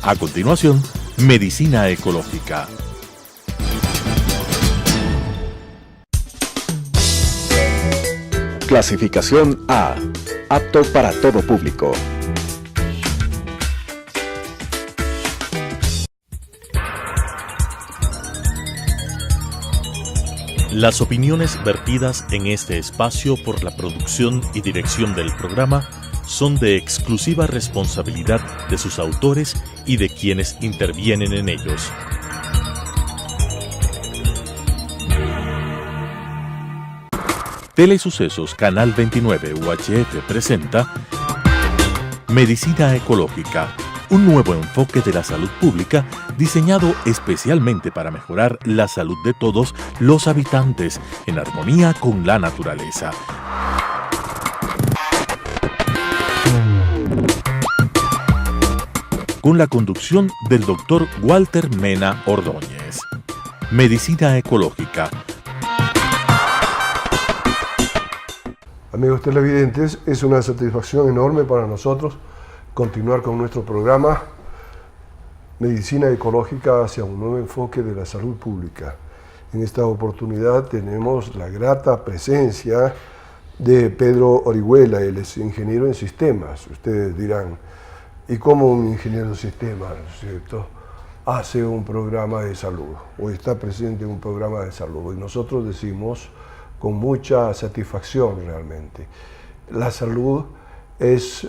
A continuación, Medicina Ecológica. Clasificación A. Apto para todo público. Las opiniones vertidas en este espacio por la producción y dirección del programa son de exclusiva responsabilidad de sus autores y de quienes intervienen en ellos. Telesucesos Canal 29 UHF presenta Medicina Ecológica, un nuevo enfoque de la salud pública diseñado especialmente para mejorar la salud de todos los habitantes en armonía con la naturaleza. Con la conducción del Dr. Walter Mena Ordóñez. Medicina Ecológica. Amigos televidentes, es una satisfacción enorme para nosotros continuar con nuestro programa Medicina Ecológica hacia un nuevo enfoque de la salud pública. En esta oportunidad tenemos la grata presencia de Pedro Orihuela. Él es ingeniero en sistemas. Ustedes dirán, ¿y cómo un ingeniero en sistemas, cierto, hace un programa de salud o está presente en un programa de salud? Y nosotros decimos con mucha satisfacción realmente, la salud es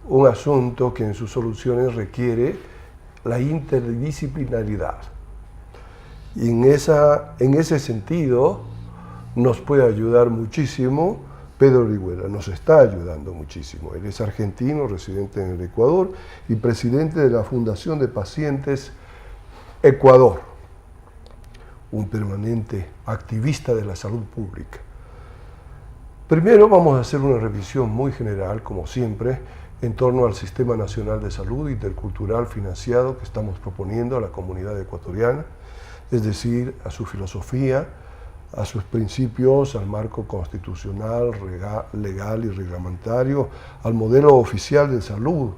un asunto que en sus soluciones requiere la interdisciplinaridad. Y en ese sentido nos puede ayudar muchísimo Pedro Orihuela, nos está ayudando muchísimo. Él es argentino, residente en el Ecuador y presidente de la Fundación de Pacientes Ecuador, un permanente activista de la salud pública. Primero vamos a hacer una revisión muy general, como siempre, en torno al Sistema Nacional de Salud Intercultural financiado que estamos proponiendo a la comunidad ecuatoriana, es decir, a su filosofía, a sus principios, al marco constitucional, legal y reglamentario, al modelo oficial de salud,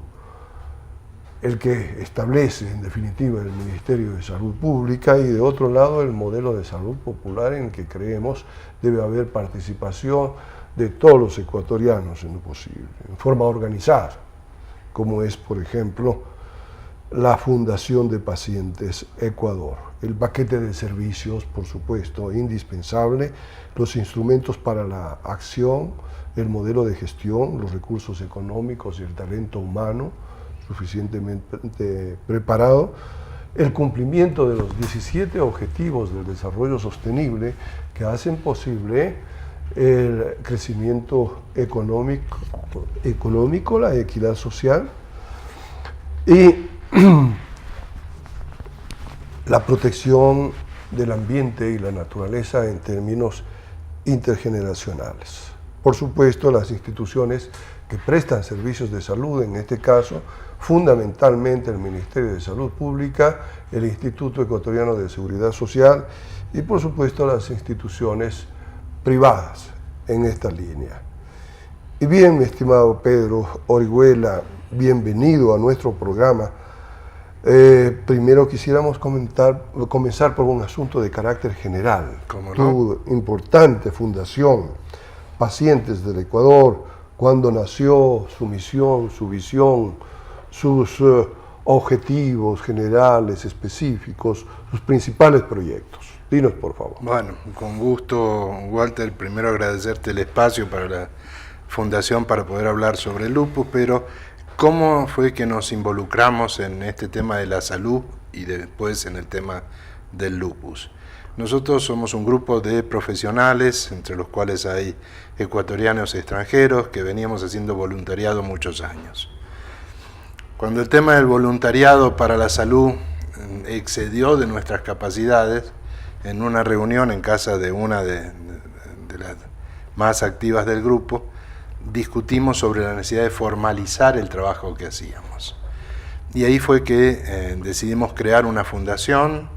el que establece en definitiva el Ministerio de Salud Pública, y de otro lado el modelo de salud popular en el que creemos debe haber participación de todos los ecuatorianos en lo posible, en forma organizada, como es, por ejemplo, la Fundación de Pacientes Ecuador. El paquete de servicios, por supuesto, indispensable, los instrumentos para la acción, el modelo de gestión, los recursos económicos y el talento humano suficientemente preparado, el cumplimiento de los 17 objetivos del desarrollo sostenible que hacen posible el crecimiento económico, la equidad social y la protección del ambiente y la naturaleza en términos intergeneracionales. Por supuesto, las instituciones que prestan servicios de salud, en este caso, fundamentalmente el Ministerio de Salud Pública, el Instituto Ecuatoriano de Seguridad Social y, por supuesto, las instituciones privadas en esta línea. Y bien, mi estimado Pedro Orihuela, bienvenido a nuestro programa. Primero quisiéramos comenzar por un asunto de carácter general. ¿Cómo no? Tu importante fundación, Pacientes del Ecuador, cuándo nació, su misión, su visión, sus objetivos generales, específicos, sus principales proyectos. Dinos, por favor. Bueno, con gusto, Walter. Primero agradecerte el espacio para la Fundación para poder hablar sobre el lupus, pero ¿cómo fue que nos involucramos en este tema de la salud y después en el tema del lupus? Nosotros somos un grupo de profesionales, entre los cuales hay ecuatorianos y extranjeros, que veníamos haciendo voluntariado muchos años. Cuando el tema del voluntariado para la salud excedió de nuestras capacidades, en una reunión en casa de una de las más activas del grupo, discutimos sobre la necesidad de formalizar el trabajo que hacíamos. Y ahí fue que decidimos crear una fundación.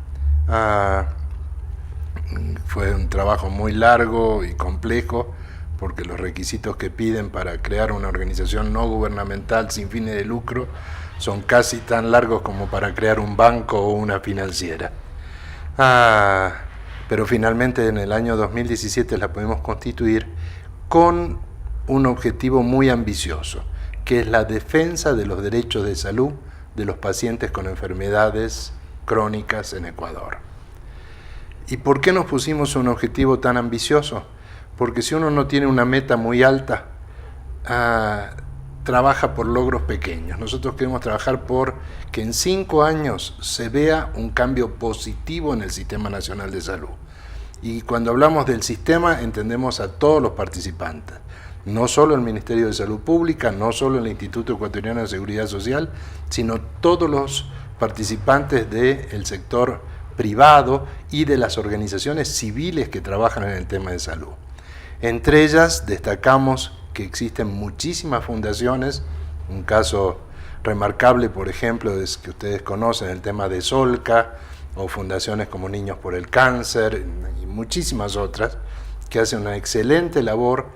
Fue un trabajo muy largo y complejo, porque los requisitos que piden para crear una organización no gubernamental sin fines de lucro son casi tan largos como para crear un banco o una financiera. Pero finalmente en el año 2017 la pudimos constituir con un objetivo muy ambicioso, que es la defensa de los derechos de salud de los pacientes con enfermedades crónicas en Ecuador. ¿Y por qué nos pusimos un objetivo tan ambicioso? Porque si uno no tiene una meta muy alta, trabaja por logros pequeños. Nosotros queremos trabajar por que en 5 años se vea un cambio positivo en el Sistema Nacional de Salud. Y cuando hablamos del sistema, entendemos a todos los participantes. No solo el Ministerio de Salud Pública, no solo el Instituto Ecuatoriano de Seguridad Social, sino todos los participantes del sector privado y de las organizaciones civiles que trabajan en el tema de salud. Entre ellas destacamos que existen muchísimas fundaciones, un caso remarcable, por ejemplo, es que ustedes conocen el tema de Solca, o fundaciones como Niños por el Cáncer y muchísimas otras, que hacen una excelente labor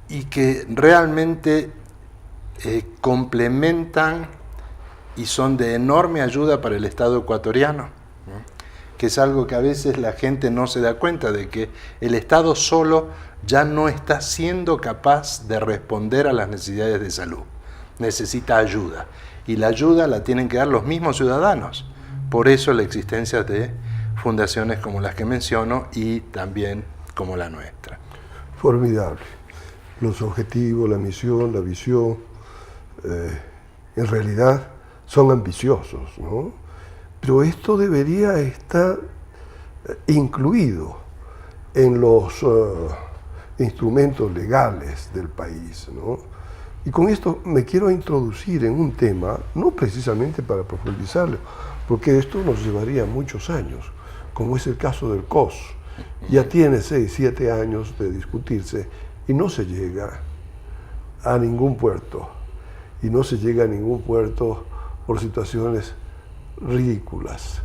y que realmente complementan y son de enorme ayuda para el Estado ecuatoriano, ¿no? Que es algo que a veces la gente no se da cuenta de que el Estado solo ya no está siendo capaz de responder a las necesidades de salud. Necesita ayuda, y la ayuda la tienen que dar los mismos ciudadanos. Por eso la existencia de fundaciones como las que menciono y también como la nuestra. Formidable. Los objetivos, la misión, la visión, en realidad son ambiciosos, ¿no? Pero esto debería estar incluido en los instrumentos legales del país, ¿no? Y con esto me quiero introducir en un tema, no precisamente para profundizarlo, porque esto nos llevaría muchos años, como es el caso del COS. Ya tiene 6, 7 años de discutirse y no se llega a ningún puerto. Y no se llega a ningún puerto por situaciones ridículas.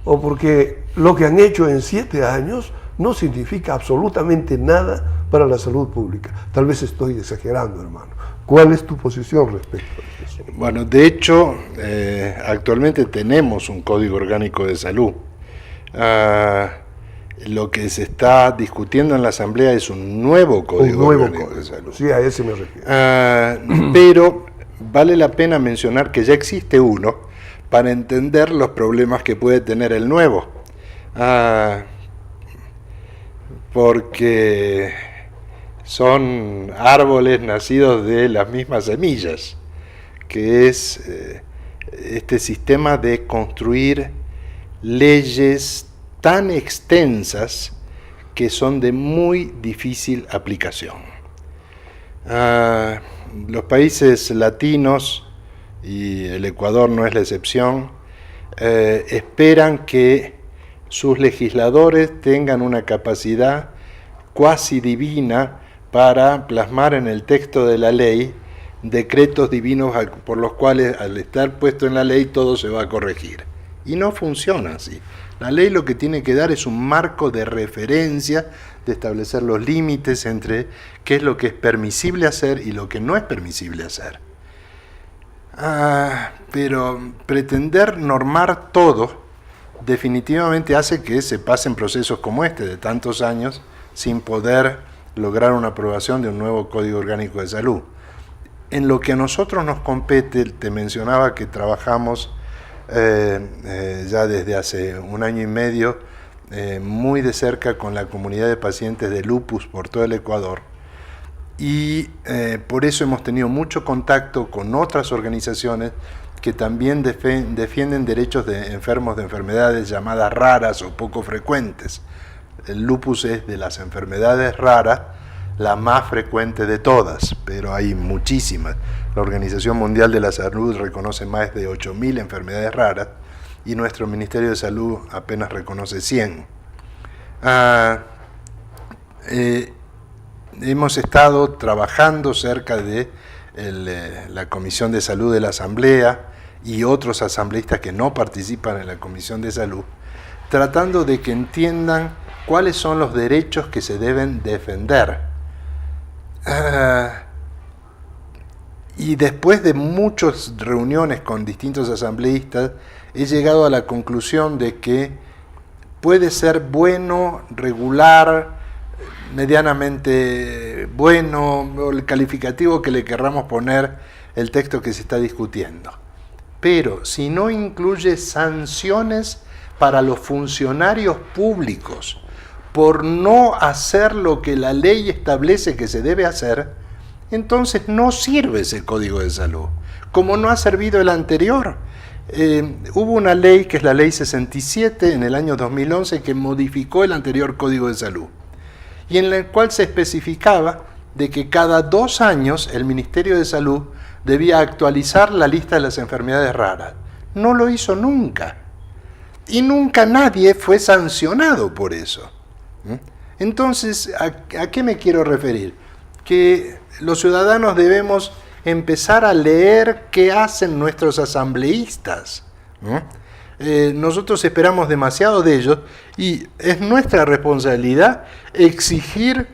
O porque lo que han hecho en 7 años no significa absolutamente nada para la salud pública. Tal vez estoy exagerando, hermano. ¿Cuál es tu posición respecto a eso? Bueno, de hecho, actualmente tenemos un Código Orgánico de Salud. Lo que se está discutiendo en la Asamblea es un nuevo Código Orgánico de Salud. Sí, a ese me refiero. Pero vale la pena mencionar que ya existe uno para entender los problemas que puede tener el nuevo. Porque son árboles nacidos de las mismas semillas, que es este sistema de construir leyes tan extensas que son de muy difícil aplicación. Los países latinos, y el Ecuador no es la excepción, esperan que sus legisladores tengan una capacidad cuasi divina para plasmar en el texto de la ley decretos divinos por los cuales, al estar puesto en la ley, todo se va a corregir. Y no funciona así. La ley lo que tiene que dar es un marco de referencia, de establecer los límites entre qué es lo que es permisible hacer y lo que no es permisible hacer. Pero pretender normar todo definitivamente hace que se pasen procesos como este de tantos años sin poder lograr una aprobación de un nuevo Código Orgánico de Salud. En lo que a nosotros nos compete, te mencionaba que trabajamos ya desde hace 1 año y medio muy de cerca con la comunidad de pacientes de lupus por todo el Ecuador, y por eso hemos tenido mucho contacto con otras organizaciones que también defienden derechos de enfermos de enfermedades llamadas raras o poco frecuentes. El lupus es de las enfermedades raras la más frecuente de todas, pero hay muchísimas. La Organización Mundial de la Salud reconoce más de 8.000 enfermedades raras y nuestro Ministerio de Salud apenas reconoce 100. Hemos estado trabajando cerca de la Comisión de Salud de la Asamblea y otros asambleístas que no participan en la Comisión de Salud, tratando de que entiendan cuáles son los derechos que se deben defender. Y después de muchas reuniones con distintos asambleístas, he llegado a la conclusión de que puede ser bueno, regular, medianamente bueno, o el calificativo que le querramos poner el texto que se está discutiendo. Pero si no incluye sanciones para los funcionarios públicos por no hacer lo que la ley establece que se debe hacer, entonces no sirve ese Código de Salud, como no ha servido el anterior. Hubo una ley, que es la Ley 67, en el año 2011, que modificó el anterior Código de Salud, y en la cual se especificaba de que cada 2 años el Ministerio de Salud debía actualizar la lista de las enfermedades raras. No lo hizo nunca, y nunca nadie fue sancionado por eso. Entonces, ¿a qué me quiero referir? Que los ciudadanos debemos empezar a leer qué hacen nuestros asambleístas, ¿no? Nosotros esperamos demasiado de ellos y es nuestra responsabilidad exigir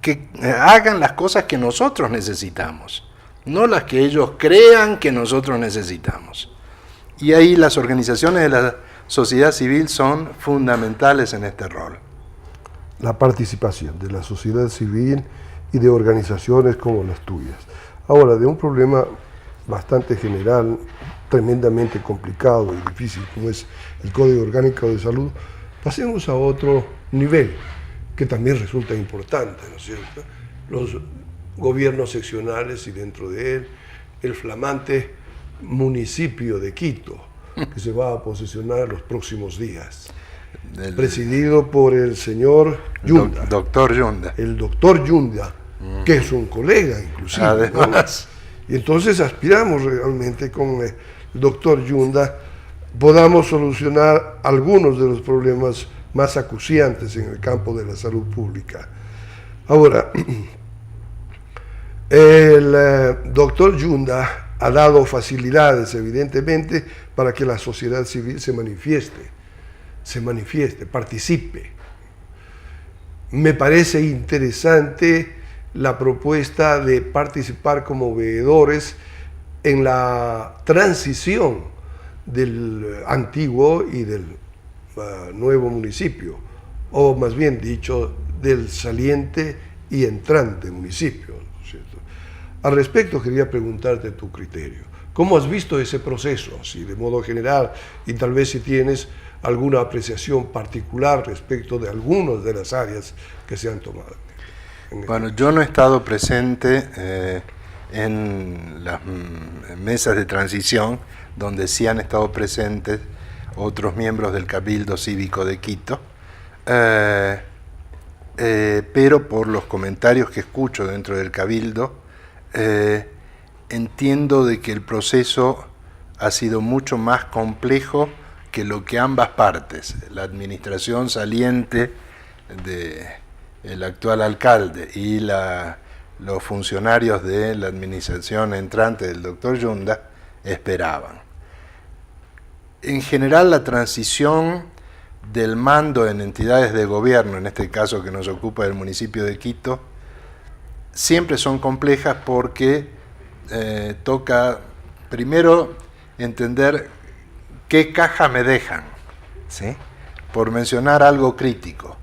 que hagan las cosas que nosotros necesitamos, no las que ellos crean que nosotros necesitamos. Y ahí las organizaciones de la sociedad civil son fundamentales en este rol. La participación de la sociedad civil y de organizaciones como las tuyas. Ahora, de un problema bastante general, tremendamente complicado y difícil, como es el Código Orgánico de Salud, pasemos a otro nivel, que también resulta importante, ¿no es cierto? Los gobiernos seccionales y dentro de él, el flamante municipio de Quito, que se va a posesionar los próximos días, presidido por el señor Yunda. Doctor Yunda. El doctor Yunda, que es un colega inclusive. Además. ¿No? Y entonces aspiramos realmente con el doctor Yunda podamos solucionar algunos de los problemas más acuciantes en el campo de la salud pública. Ahora, el doctor Yunda ha dado facilidades, evidentemente, para que la sociedad civil se manifieste, participe. Me parece interesante la propuesta de participar como veedores en la transición del antiguo y del nuevo municipio, o más bien dicho, del saliente y entrante municipio, ¿no es cierto? Al respecto quería preguntarte tu criterio. ¿Cómo has visto ese proceso, así de modo general, y tal vez si tienes alguna apreciación particular respecto de algunas de las áreas que se han tomado? Bueno, yo no he estado presente en las mesas de transición, donde sí han estado presentes otros miembros del Cabildo Cívico de Quito, pero por los comentarios que escucho dentro del Cabildo, entiendo de que el proceso ha sido mucho más complejo que lo que ambas partes, la administración saliente del actual alcalde y los funcionarios de la administración entrante del doctor Yunda esperaban. En general, la transición del mando en entidades de gobierno, en este caso que nos ocupa el municipio de Quito, siempre son complejas porque toca primero entender qué caja me dejan, ¿sí? Por mencionar algo crítico.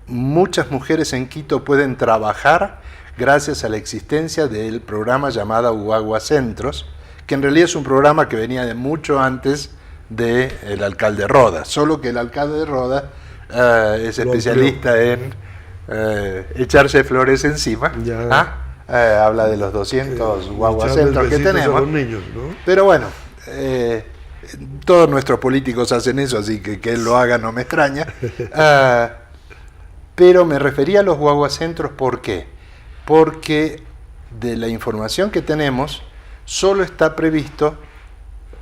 Muchas mujeres en Quito pueden trabajar gracias a la existencia del programa llamado Guagua Centros, que en realidad es un programa que venía de mucho antes del alcalde Rodas, solo que el alcalde Rodas es especialista en echarse flores encima. Habla de los 200 Guagua Centros que tenemos. A los niños, ¿no? Pero bueno, todos nuestros políticos hacen eso, así que él lo haga no me extraña. Pero me refería a los guaguacentros, ¿por qué? Porque de la información que tenemos, solo está previsto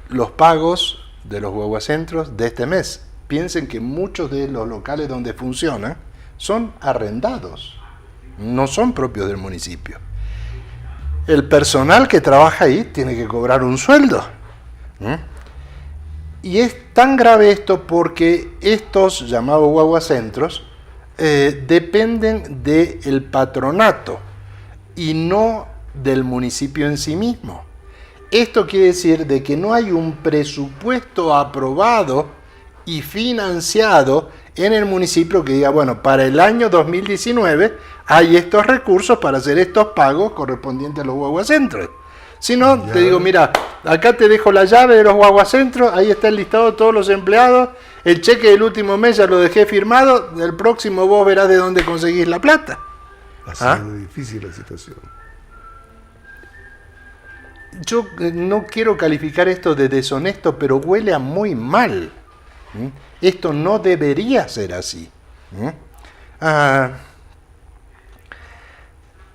los pagos de los guaguacentros de este mes. Piensen que muchos de los locales donde funcionan son arrendados, no son propios del municipio. El personal que trabaja ahí tiene que cobrar un sueldo. Y es tan grave esto porque estos llamados guaguacentros dependen del patronato y no del municipio en sí mismo. Esto quiere decir de que no hay un presupuesto aprobado y financiado en el municipio que diga, bueno, para el año 2019 hay estos recursos para hacer estos pagos correspondientes a los guaguacentros. Si no, te digo, mira, acá te dejo la llave de los guaguacentros, ahí está el listado de todos los empleados, el cheque del último mes ya lo dejé firmado, del próximo vos verás de dónde conseguís la plata. Ha sido difícil la situación. Yo no quiero calificar esto de deshonesto, pero huele a muy mal. Esto no debería ser así.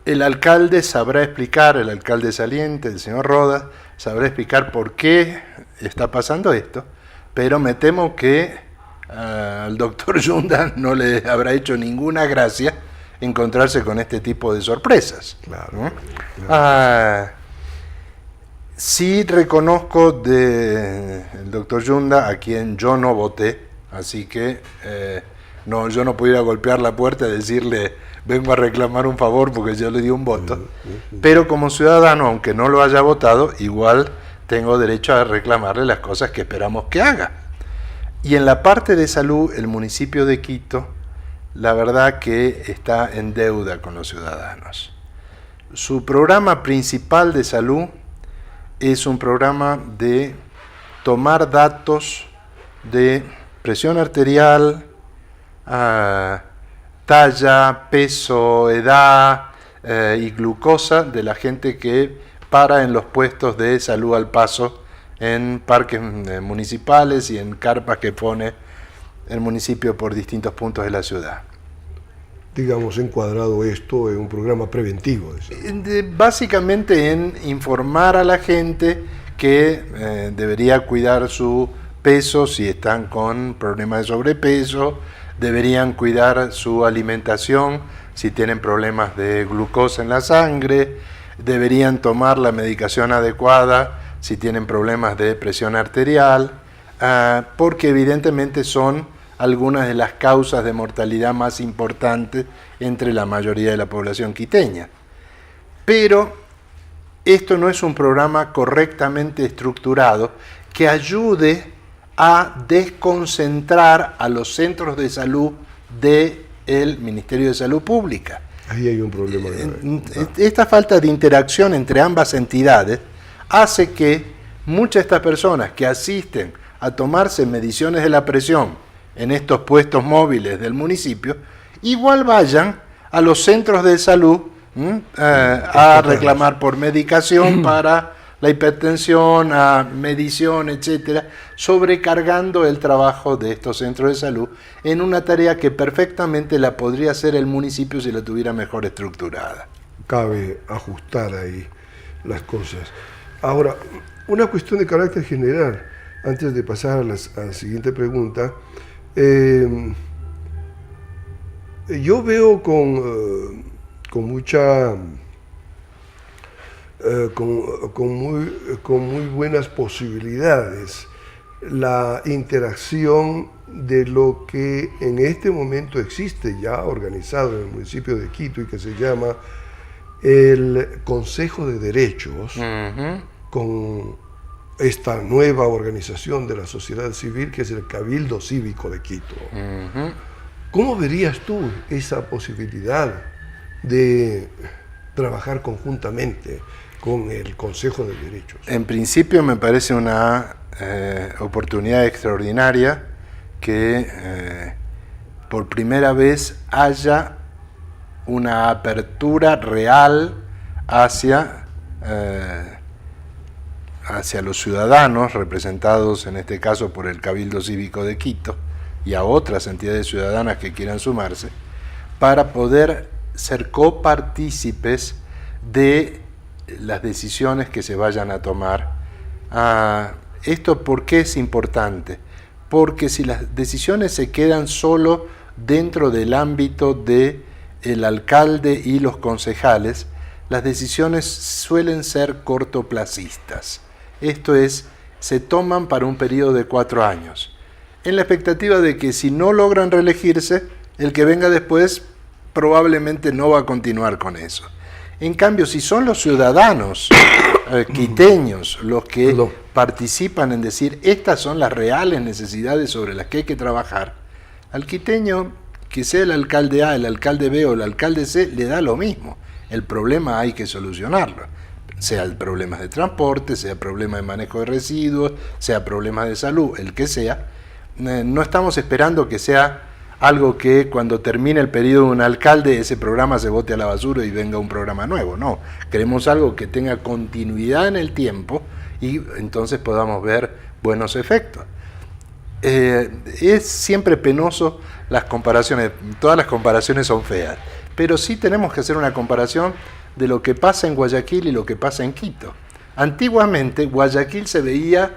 El alcalde sabrá explicar, el alcalde saliente, el señor Rodas, sabrá explicar por qué está pasando esto, pero me temo que al doctor Yunda no le habrá hecho ninguna gracia encontrarse con este tipo de sorpresas. Claro. Sí reconozco del doctor Yunda, a quien yo no voté, así que yo no pudiera golpear la puerta y decirle, vengo a reclamar un favor porque yo le di un voto, pero como ciudadano, aunque no lo haya votado, igual tengo derecho a reclamarle las cosas que esperamos que haga. Y en la parte de salud, el municipio de Quito, la verdad que está en deuda con los ciudadanos. Su programa principal de salud es un programa de tomar datos de presión arterial, talla, peso, edad y glucosa de la gente que para en los puestos de salud al paso en parques municipales y en carpas que pone el municipio por distintos puntos de la ciudad. Digamos, encuadrado esto en un programa preventivo. Básicamente en informar a la gente que debería cuidar su peso si están con problemas de sobrepeso, deberían cuidar su alimentación si tienen problemas de glucosa en la sangre, deberían tomar la medicación adecuada si tienen problemas de presión arterial, porque evidentemente son algunas de las causas de mortalidad más importantes entre la mayoría de la población quiteña. Pero esto no es un programa correctamente estructurado que ayude a desconcentrar a los centros de salud del Ministerio de Salud Pública. Ahí hay un problema grave. Esta falta de interacción entre ambas entidades hace que muchas de estas personas que asisten a tomarse mediciones de la presión en estos puestos móviles del municipio, igual vayan a los centros de salud a reclamar por medicación para la hipertensión, a medición, etcétera, sobrecargando el trabajo de estos centros de salud en una tarea que perfectamente la podría hacer el municipio si la tuviera mejor estructurada. Cabe ajustar ahí las cosas. Ahora, una cuestión de carácter general, antes de pasar a la siguiente pregunta. Yo veo con muy buenas posibilidades la interacción de lo que en este momento existe ya organizado en el municipio de Quito y que se llama el Consejo de Derechos, con esta nueva organización de la sociedad civil que es el Cabildo Cívico de Quito. ¿Cómo verías tú esa posibilidad de trabajar conjuntamente con el Consejo de Derechos? En principio me parece una oportunidad extraordinaria que por primera vez haya una apertura real hacia los ciudadanos representados en este caso por el Cabildo Cívico de Quito y a otras entidades ciudadanas que quieran sumarse, para poder ser copartícipes de las decisiones que se vayan a tomar. ¿Esto por qué es importante? Porque si las decisiones se quedan solo dentro del ámbito del alcalde y los concejales, las decisiones suelen ser cortoplacistas. Esto es, se toman para un periodo de 4 años, en la expectativa de que si no logran reelegirse, el que venga después probablemente no va a continuar con eso. En cambio, si son los ciudadanos quiteños los que participan en decir estas son las reales necesidades sobre las que hay que trabajar, al quiteño, que sea el alcalde A, el alcalde B o el alcalde C, le da lo mismo. El problema hay que solucionarlo, sea problemas de transporte, sea problemas de manejo de residuos, sea problemas de salud, el que sea. No estamos esperando que sea algo que cuando termine el periodo de un alcalde ese programa se bote a la basura y venga un programa nuevo. No, queremos algo que tenga continuidad en el tiempo y entonces podamos ver buenos efectos. Es siempre penoso las comparaciones, todas las comparaciones son feas, pero sí tenemos que hacer una comparación de lo que pasa en Guayaquil y lo que pasa en Quito. Antiguamente Guayaquil se veía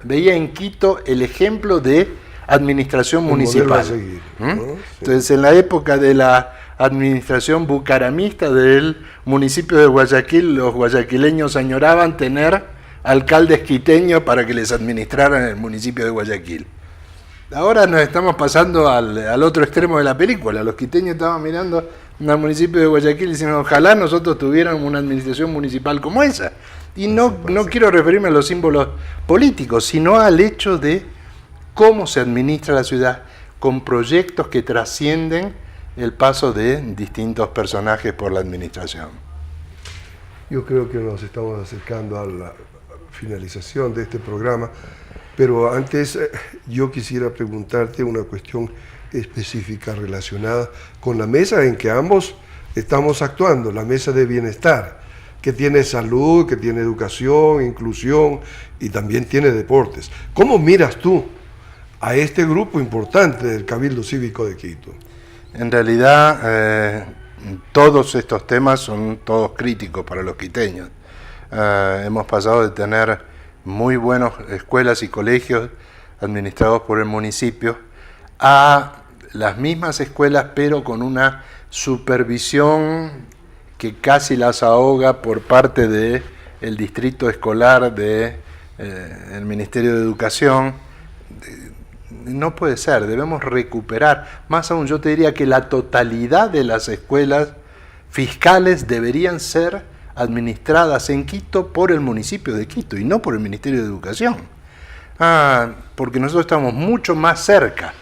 en Quito el ejemplo de administración municipal. Seguir, ¿no? Sí. Entonces, en la época de la administración bucaramista del municipio de Guayaquil, los guayaquileños añoraban tener alcaldes quiteños para que les administraran el municipio de Guayaquil. Ahora nos estamos pasando al otro extremo de la película. Los quiteños estaban mirando al municipio de Guayaquil y diciendo, ojalá nosotros tuviéramos una administración municipal como esa. Y no quiero referirme a los símbolos políticos, sino al hecho de cómo se administra la ciudad con proyectos que trascienden el paso de distintos personajes por la administración. Yo creo que nos estamos acercando a la finalización de este programa, pero antes yo quisiera preguntarte una cuestión específica relacionada con la mesa en que ambos estamos actuando, la mesa de bienestar, que tiene salud, que tiene educación, inclusión y también tiene deportes. ¿Cómo miras tú a este grupo importante del Cabildo Cívico de Quito? En realidad, todos estos temas son todos críticos para los quiteños. Hemos pasado de tener muy buenas escuelas y colegios administrados por el municipio a las mismas escuelas, pero con una supervisión que casi las ahoga por parte del distrito escolar del Ministerio de Educación. No puede ser, debemos recuperar, más aún yo te diría que la totalidad de las escuelas fiscales deberían ser administradas en Quito por el municipio de Quito y no por el Ministerio de Educación. Porque nosotros estamos mucho más cerca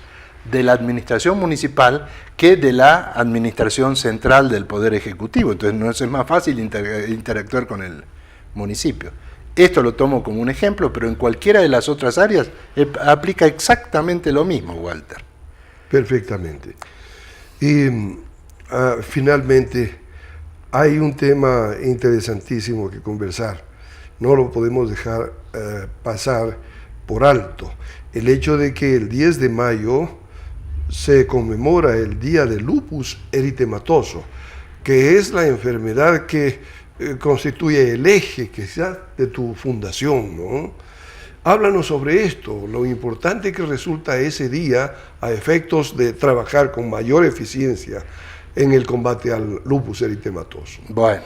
de la administración municipal que de la administración central del Poder Ejecutivo, entonces nos es más fácil interactuar con el municipio. Esto lo tomo como un ejemplo, pero en cualquiera de las otras áreas aplica exactamente lo mismo, Walter. Perfectamente. Y finalmente, hay un tema interesantísimo que conversar. No lo podemos dejar pasar por alto. El hecho de que el 10 de mayo se conmemora el Día del Lupus Eritematoso, que es la enfermedad que constituye el eje quizás de tu fundación, ¿no? Háblanos sobre esto, lo importante que resulta ese día a efectos de trabajar con mayor eficiencia en el combate al lupus eritematoso. Bueno,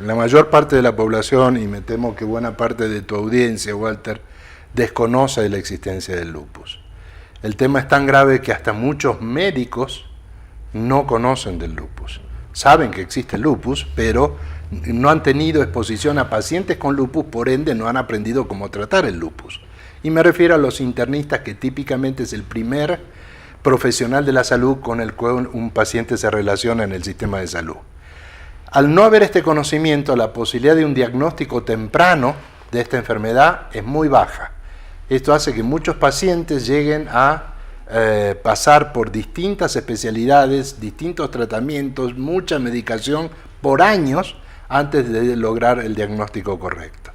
la mayor parte de la población, y me temo que buena parte de tu audiencia, Walter, desconoce la existencia del lupus. El tema es tan grave que hasta muchos médicos no conocen del lupus. Saben que existe el lupus, pero no han tenido exposición a pacientes con lupus, por ende no han aprendido cómo tratar el lupus. Y me refiero a los internistas, que típicamente es el primer profesional de la salud con el cual un paciente se relaciona en el sistema de salud. Al no haber este conocimiento, la posibilidad de un diagnóstico temprano de esta enfermedad es muy baja. Esto hace que muchos pacientes lleguen a pasar por distintas especialidades, distintos tratamientos, mucha medicación por años antes de lograr el diagnóstico correcto.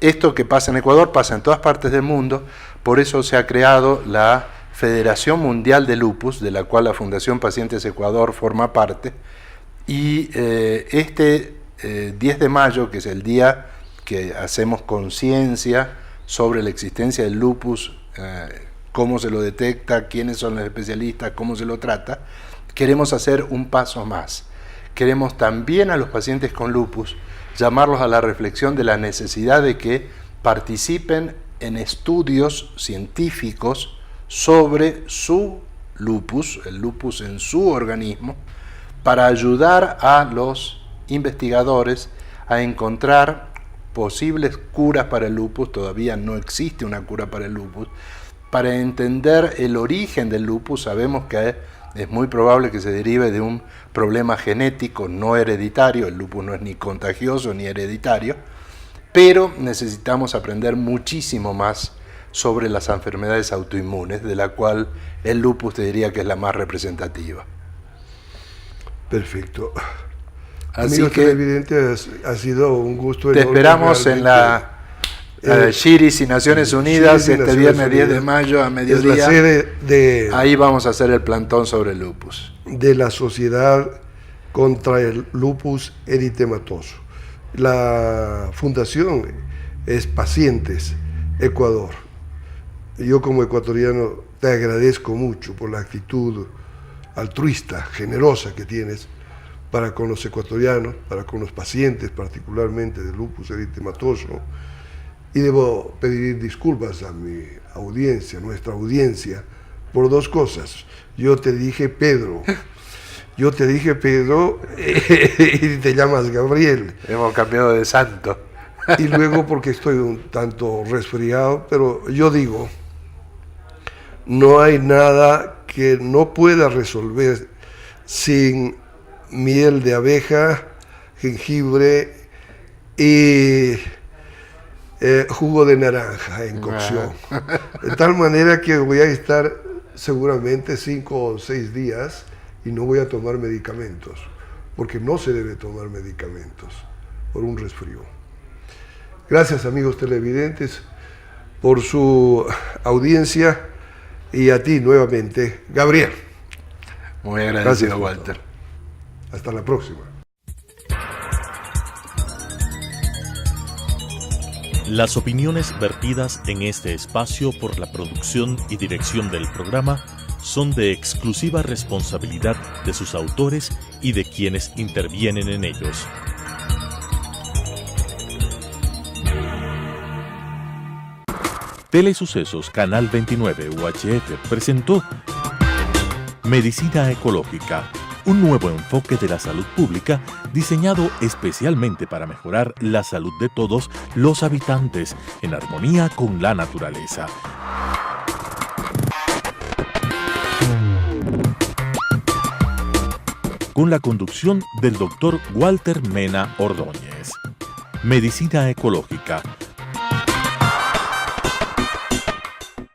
Esto que pasa en Ecuador pasa en todas partes del mundo, por eso se ha creado la Federación Mundial de Lupus, de la cual la Fundación Pacientes Ecuador forma parte, y este 10 de mayo, que es el día que hacemos conciencia sobre la existencia del lupus, cómo se lo detecta, quiénes son los especialistas, cómo se lo trata, queremos hacer un paso más. Queremos también a los pacientes con lupus llamarlos a la reflexión de la necesidad de que participen en estudios científicos sobre su lupus, el lupus en su organismo, para ayudar a los investigadores a encontrar posibles curas para el lupus. Todavía no existe una cura para el lupus. Para entender el origen del lupus, sabemos que es muy probable que se derive de un problema genético no hereditario. El lupus no es ni contagioso ni hereditario, pero necesitamos aprender muchísimo más sobre las enfermedades autoinmunes, de la cual el lupus te diría que es la más representativa. Perfecto. Así Amigos que televidentes, ha sido un gusto te enorme, esperamos en la Shiris y Naciones Unidas Shiris y este Naciones viernes 10 de Unidas. mayo a Es mediodía. la sede Ahí vamos a hacer el plantón sobre el lupus. de la Sociedad contra el Lupus Eritematoso. La fundación es Pacientes Ecuador. Yo como ecuatoriano te agradezco mucho por la actitud altruista, generosa que tienes para con los ecuatorianos, para con los pacientes particularmente de lupus eritematoso. Y debo pedir disculpas a mi audiencia, nuestra audiencia, por dos cosas. Yo te dije Pedro y te llamas Gabriel. Hemos cambiado de santo. Y luego porque estoy un tanto resfriado, pero yo digo, no hay nada que no pueda resolver sin miel de abeja, jengibre y jugo de naranja en cocción. De tal manera que voy a estar seguramente 5 o 6 días y no voy a tomar medicamentos, porque no se debe tomar medicamentos por un resfrío. Gracias, amigos televidentes, por su audiencia, y a ti nuevamente, Gabriel. Muy agradecido, Gracias, Walter. Hasta la próxima. Las opiniones vertidas en este espacio por la producción y dirección del programa son de exclusiva responsabilidad de sus autores y de quienes intervienen en ellos. Telesucesos Canal 29 UHF presentó Medicina Ecológica, un nuevo enfoque de la salud pública diseñado especialmente para mejorar la salud de todos los habitantes en armonía con la naturaleza. Con la conducción del Dr. Walter Mena Ordóñez. Medicina Ecológica,